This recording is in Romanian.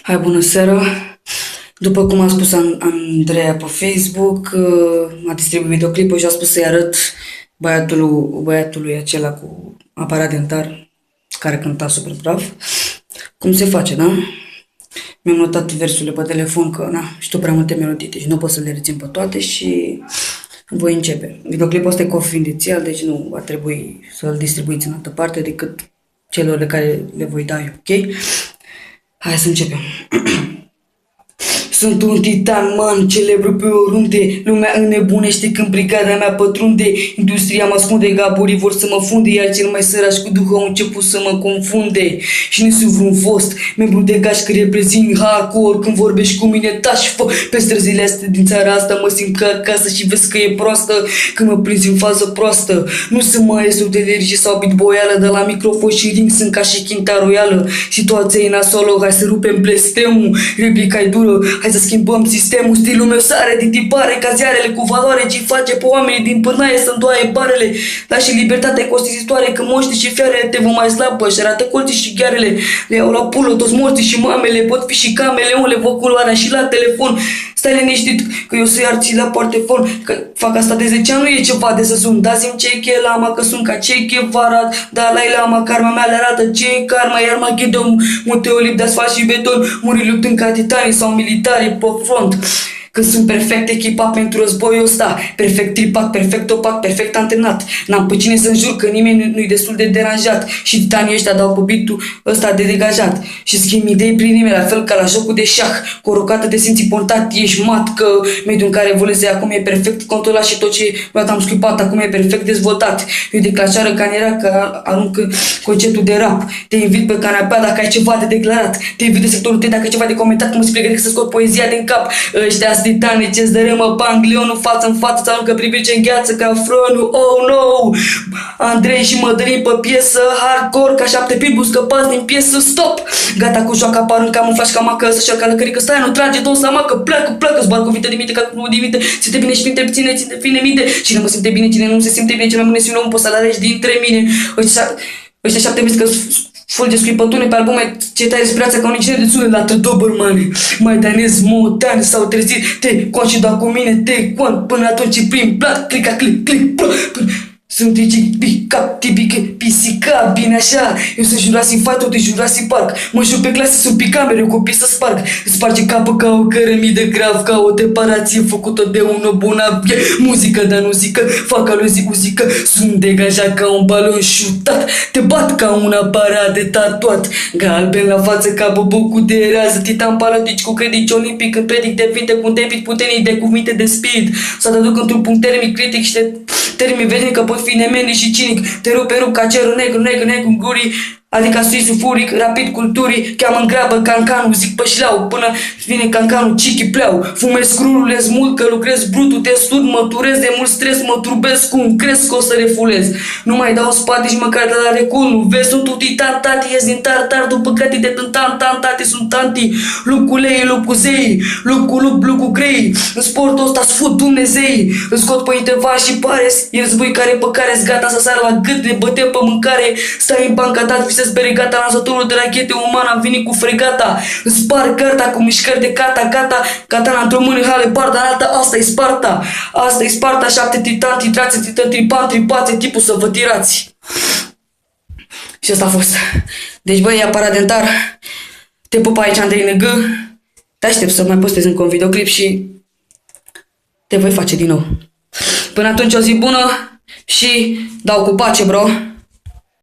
Hai, bună seara! După cum a spus Andreea pe Facebook, a distribuit videoclipul și a spus să-i arăt băiatului acela cu aparat dentar care cânta super brav. Cum se face, da? Mi-am notat versurile pe telefon că, știu prea multe melodii, deci nu pot să le rețin pe toate și voi începe. Videoclipul ăsta e confidențial, deci nu va trebui să-l distribuiți în altă parte decât celor de care le voi da eu, ok? Hai să începem. Sunt un titan, man, celebru pe oriunde. Lumea înnebunește când brigada mea pătrunde. Industria mă ascunde, gaborii vor să mă funde, iar cel mai săraș cu duhul au început să mă confunde. Și nu sunt vreun fost membru de gaș că reprezint hardcore. Când vorbești cu mine, taci, fă. Pe străzile astea din țara asta mă simt ca acasă și vezi că e proastă când mă prinzi în fază proastă. Nu sunt maestru de lirici sau beatboială, dar la microfon și ring sunt ca și Quinta Royală. Situația e nasolă, hai să rupem blestemul. Replica e dură, hai să schimbăm sistemul. Stilul meu sare din tipare ca ziarele cu valoare ce face pe oamenii din pârnaie să-mi doaie barele. Dar și libertatea costisitoare că moștii și fiarele te vom mai slabă și arată colții și ghearele. Le iau la pulă toți morții și mamele, pot fi și cameleon, le văd culoarea și la telefon. Stai liniștit că eu să-i arți la portefon, că fac asta de 10 ani, nu e ceva de săzun. Dați-mi ce e lama, că sunt ca ce e varat. Dalai Lama, karma mea le arată ce e karma. Iar Magedon, muteolip de asfalt și beton, muri luptând ca titanii sau militari pe front. Când sunt perfect echipat pentru războiul ăsta, perfect tripat, perfect opac, perfect antrenat. N-am pe cine să-mi jur că nimeni nu-i destul de deranjat. Și titanii ăștia dau pe beat-ul ăsta de degajat. Și schimb idei prin rime, la fel ca la jocul de șah. Cu o rocată de simți pontat, ești mat, că mediul în care volezi acum e perfect controlat și tot ce vreau am scuipat acum e perfect dezvoltat. Eu declașară ca era că aruncă conceptul de rap. Te invit pe canapea dacă ai ceva de declarat. Te invit de sectorul T dacă ai ceva de comentat, cum se pregătesc să scot poezia din cap. Ăștia titane ce-ți dărâmă Panglionul față în față, sau că privice în gheață ca fronul, oh no! Andrei și Mădălin pe piesă, hardcore ca 7 pitbull scăpați din piesă, stop! Gata cu joaca, apar în camuflaș ca macă, să-și arca lăcărică, stai, nu trage, două seama că pleacă, zbar cuvinte de minte ca cu de minte, ținte bine și finte, ține fine minte, cine mă simte bine, cine nu se simte bine, cel mai bun este un om, poți să-l alegi dintre mine, ăștia 7 mici că fulge scuipătune pe albume ce tai respirația ca un inginer de sunet la Doberman. Mai danez motan s-au trezit, te conși doar cu mine, te con până atunci prin plat, clica, clic, sunt tipic, pisica, bine așa. Eu sunt Jurassic Park, tot e Jurassic Park. Mă joc pe clase, sunt pe camere, cu copii să sparg. Sparge capă ca o cărămidă grav, ca o reparație făcută de unul bună. Muzică, dar nu zică, fac aluzie, zică. Sunt degajat ca un balon șutat. Te bat ca un aparat de tatuat. Galben la față ca bobucul de rază. Titan parodici cu credici olimpic. Când predic de vinte cu un debit puternic de cuvinte de spirit. Să te aduc într-un punct termic critic și termin vednic că pot fi nemenic și cinic. Te rup ca cerul negru în gurii. Adică suisul furic, rapid culturii. Cheamă în grabă cancanul, zic pe șleau. Până vine cancanul, cichi pleau. Fumez crururile mult că lucrez brutul. Te stud, mă turez de mult stres. Mă turbesc cum cresc că o să refulez. Nu mai dau spate nici măcar de la recul. Nu vezi, sunt un titan, tati, ies din tartar. După gratii de tântan, tati, sunt tanti. Lup cu lei, lup cu zei. Lup cu grei. În sportul ăsta sfut Dumnezei. Îl scot pe interval și pares. El zbui care pe care-s gata să sară la gât. Ne bătem pe mâncare. Stai în banca ta, să spere gata, lansătorul de rachete uman a venit cu fregata. Îți spar carta cu mișcări de gata, katana într-o mână, hale, parda în alta, asta e Sparta. Asta e Sparta, 7 titani, titrați, tripați, tipul să vă tirați. Și asta a fost. Deci băi, aparat dentar, te pup aici, Andrei Năgă, te aștept să mai postez încă un videoclip și te voi face din nou. Până atunci o zi bună și dau cu pace, bro.